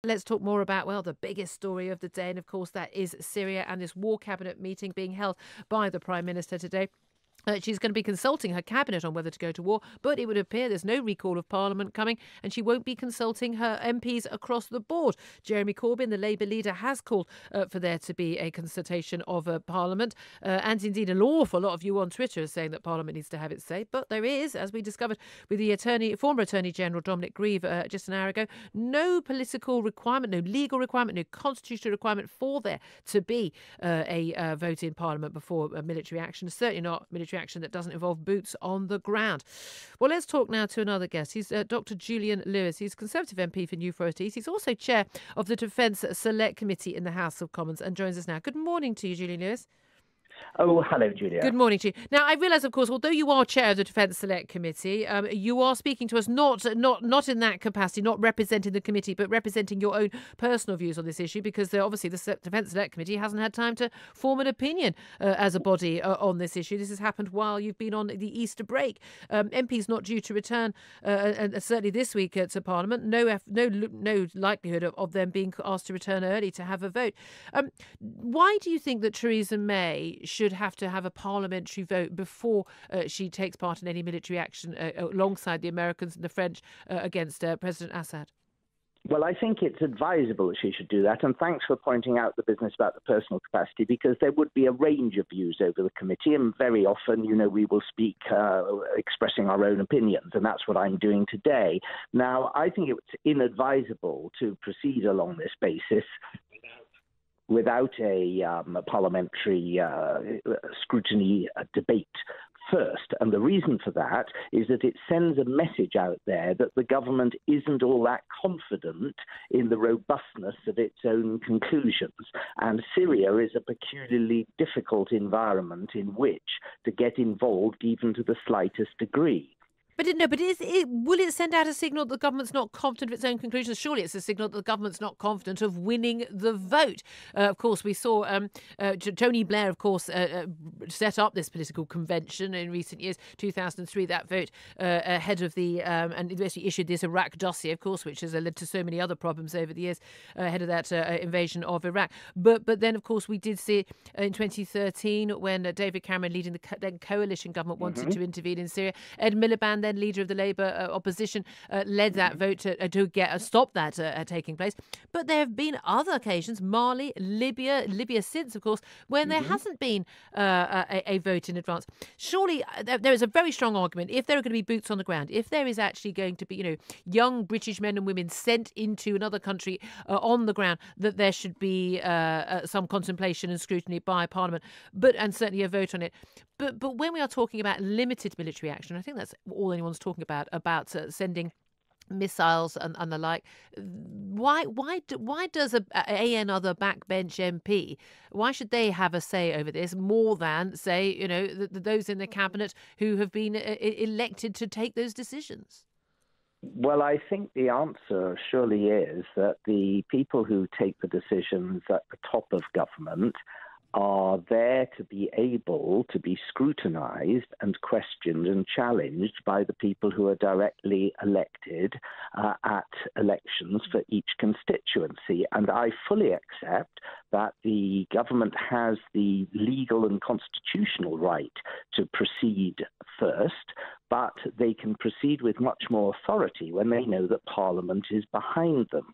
Let's talk more about, well, the biggest story of the day. And of course, that is Syria and this war cabinet meeting being held by the Prime Minister today. She's going to be consulting her cabinet on whether to go to war, but it would appear there's no recall of Parliament coming, and she won't be consulting her MPs across the board. Jeremy Corbyn, the Labour leader, has called for there to be a consultation of Parliament, and indeed an awful lot of you on Twitter are saying that Parliament needs to have its say. But there is, as we discovered with the former Attorney General Dominic Grieve just an hour ago, no political requirement, no legal requirement, no constitutional requirement for there to be a vote in Parliament before military action. Certainly not military action that doesn't involve boots on the ground. Well, let's talk now to another guest. He's Dr. Julian Lewis. He's Conservative MP for New Forest East. He's also chair of the Defence Select Committee in the House of Commons and joins us now. Good morning to you, Julian Lewis. Oh, hello, Julia. Good morning to you. Now, I realise, of course, although you are chair of the Defence Select Committee, you are speaking to us not in that capacity, not representing the committee, but representing your own personal views on this issue, because obviously the Defence Select Committee hasn't had time to form an opinion as a body on this issue. This has happened while you've been on the Easter break. MPs not due to return, and certainly this week to Parliament. No likelihood of them being asked to return early to have a vote. Why do you think that Theresa May should have to have a parliamentary vote before she takes part in any military action alongside the Americans and the French against President Assad? Well, I think it's advisable that she should do that. And thanks for pointing out the business about the personal capacity, because there would be a range of views over the committee. And very often, we will speak expressing our own opinions. And that's what I'm doing today. Now, I think it's inadvisable to proceed along this basis without a parliamentary scrutiny debate first. And the reason for that is that it sends a message out there that the government isn't all that confident in the robustness of its own conclusions. And Syria is a peculiarly difficult environment in which to get involved even to the slightest degree. But will it send out a signal that the government's not confident of its own conclusions? Surely it's a signal that the government's not confident of winning the vote. Of course, we saw Tony Blair, of course, set up this political convention in recent years, 2003, that vote ahead of and basically issued this Iraq dossier, of course, which has led to so many other problems over the years ahead of that invasion of Iraq. But then, of course, we did see in 2013 when David Cameron, leading the then coalition government, wanted to intervene in Syria. Ed Miliband, then leader of the Labour opposition, led that vote to stop that taking place. But there have been other occasions, Mali, Libya since, of course, when there hasn't been a vote in advance. Surely there is a very strong argument, if there are going to be boots on the ground, if there is actually going to be, young British men and women sent into another country on the ground, that there should be some contemplation and scrutiny by Parliament, and certainly a vote on it. But when we are talking about limited military action, I think that's all anyone's talking about sending missiles and the like. Why does another backbench MP, why should they have a say over this more than, say, those in the cabinet who have been elected to take those decisions? Well, I think the answer surely is that the people who take the decisions at the top of government are there to be able to be scrutinized and questioned and challenged by the people who are directly elected at elections for each constituency. And I fully accept that the government has the legal and constitutional right to proceed first, but they can proceed with much more authority when they know that Parliament is behind them.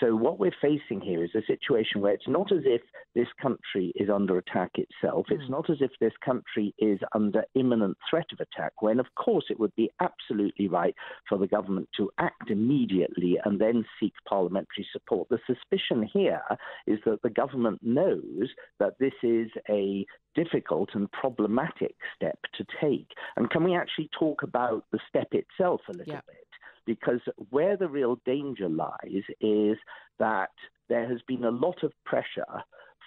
So what we're facing here is a situation where it's not as if this country is under attack itself. It's not as if this country is under imminent threat of attack, when, of course, it would be absolutely right for the government to act immediately and then seek parliamentary support. The suspicion here is that the government knows that this is a difficult and problematic step to take. And can we actually talk about the step itself a little bit? Because where the real danger lies is that there has been a lot of pressure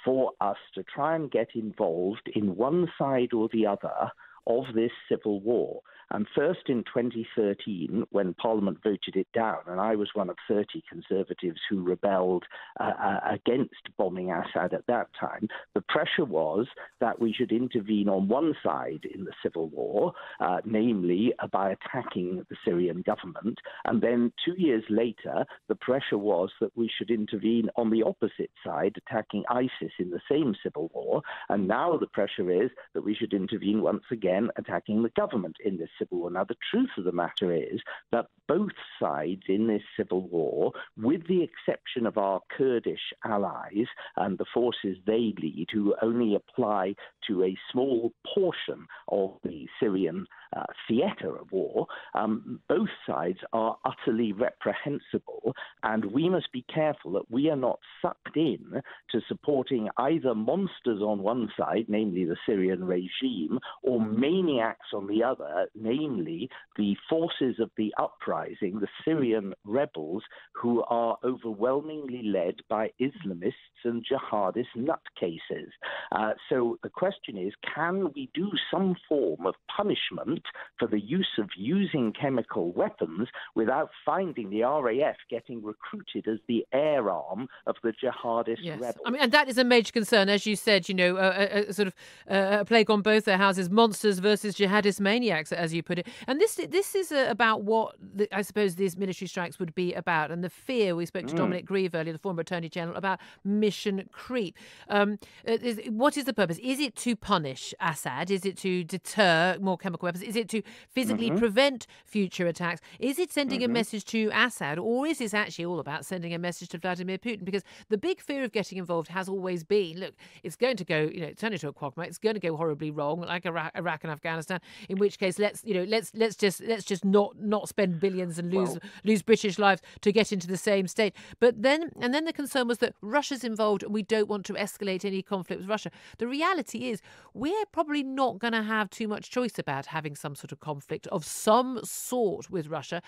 for us to try and get involved in one side or the other of this civil war. And first in 2013, when Parliament voted it down, and I was one of 30 Conservatives who rebelled against bombing Assad at that time, the pressure was that we should intervene on one side in the civil war, namely by attacking the Syrian government. And then 2 years later, the pressure was that we should intervene on the opposite side, attacking ISIS in the same civil war. And now the pressure is that we should intervene once again, attacking the government in this civil war. Now, the truth of the matter is that both sides in this civil war, with the exception of our Kurdish allies and the forces they lead, who only apply to a small portion of the Syrian theatre of war, both sides are utterly reprehensible, and we must be careful that we are not sucked in to supporting either monsters on one side, namely the Syrian regime, or maniacs on the other, namely the forces of the uprising, the Syrian rebels, who are overwhelmingly led by Islamists and jihadist nutcases. So the question is, can we do some form of punishment for the use of using chemical weapons without finding the RAF getting recruited as the air arm of the jihadist rebels? I mean, and that is a major concern, as you said, a sort of a plague on both their houses, monsters versus jihadist maniacs, as you put it. And this is about what I suppose these military strikes would be about, and the fear. We spoke to Dominic Grieve earlier, the former Attorney General, about mission creep. What is the purpose? Is it to punish Assad? Is it to deter more chemical weapons? Is it to physically prevent future attacks? Is it sending a message to Assad, or is this actually all about sending a message to Vladimir Putin? Because the big fear of getting involved has always been, look, it's going to go, turn into a quagmire. It's going to go horribly wrong, like Iraq and Afghanistan. In which case, let's just not spend billions and lose British lives to get into the same state. But then the concern was that Russia's involved, and we don't want to escalate any conflict with Russia. The reality is, we're probably not going to have too much choice about having some sort of conflict of some sort with Russia.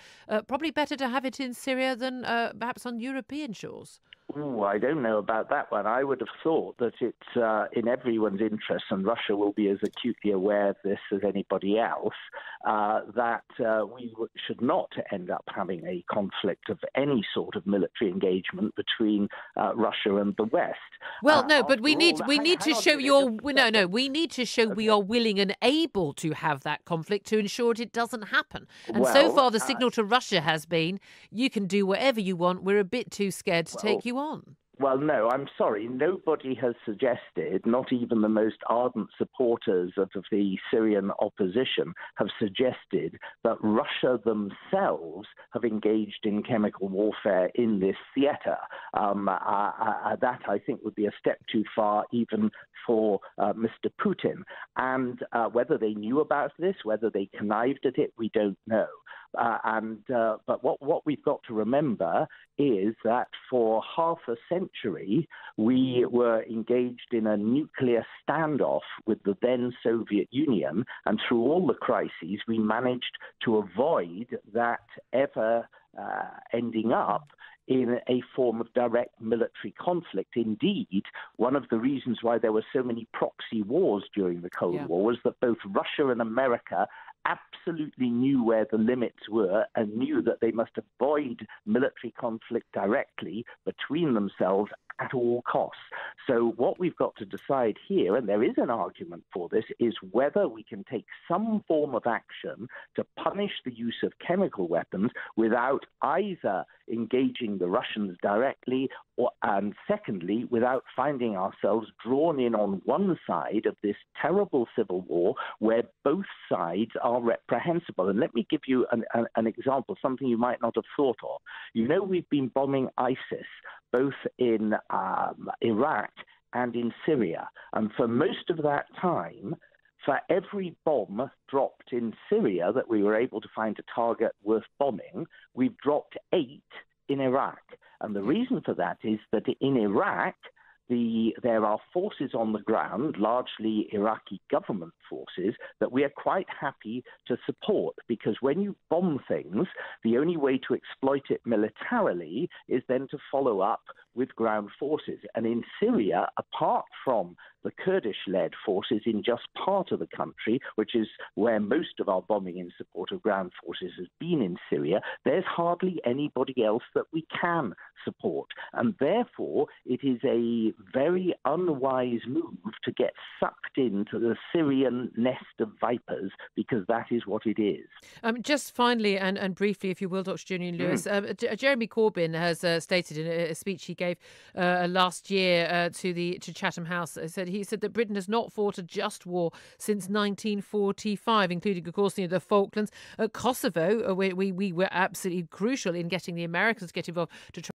Probably better to have it in Syria than perhaps on European shores. Ooh, I don't know about that one. I would have thought that it's in everyone's interest, and Russia will be as acutely aware of this as anybody else, that we should not end up having a conflict of any sort of military engagement between Russia and the West. Well, no, but we need to show we need to show we are willing and able to have that conflict to ensure it doesn't happen. And so far, the signal to Russia has been, you can do whatever you want. We're a bit too scared to take you on. Well, no, I'm sorry. Nobody has suggested, not even the most ardent supporters of the Syrian opposition, have suggested that Russia themselves have engaged in chemical warfare in this theatre. That, I think, would be a step too far even for Mr. Putin. And whether they knew about this, whether they connived at it, we don't know. But what we've got to remember is that for half a century, we were engaged in a nuclear standoff with the then Soviet Union, and through all the crises, we managed to avoid that ever ending up in a form of direct military conflict. Indeed, one of the reasons why there were so many proxy wars during the Cold War was that both Russia and America absolutely knew where the limits were and knew that they must avoid military conflict directly between themselves at all costs. So what we've got to decide here, and there is an argument for this, is whether we can take some form of action to punish the use of chemical weapons without either engaging the Russians directly and secondly, without finding ourselves drawn in on one side of this terrible civil war where both sides are reprehensible. And let me give you an example, something you might not have thought of. You know, we've been bombing ISIS both in Iraq and in Syria. And for most of that time, for every bomb dropped in Syria that we were able to find a target worth bombing, we've dropped 8 in Iraq. And the reason for that is that in Iraq, there are forces on the ground, largely Iraqi government forces, that we are quite happy to support, because when you bomb things, the only way to exploit it militarily is then to follow up with ground forces. And in Syria, apart from the Kurdish-led forces in just part of the country, which is where most of our bombing in support of ground forces has been in Syria, there's hardly anybody else that we can support. And therefore, it is a very unwise move to get sucked into the Syrian nest of vipers, because that is what it is. Just finally and briefly, if you will, Dr. Julian Lewis, Jeremy Corbyn has stated in a speech he gave last year to Chatham House, he said that Britain has not fought a just war since 1945, including, of course, the Falklands. Kosovo, we were absolutely crucial in getting the Americans to get involved to try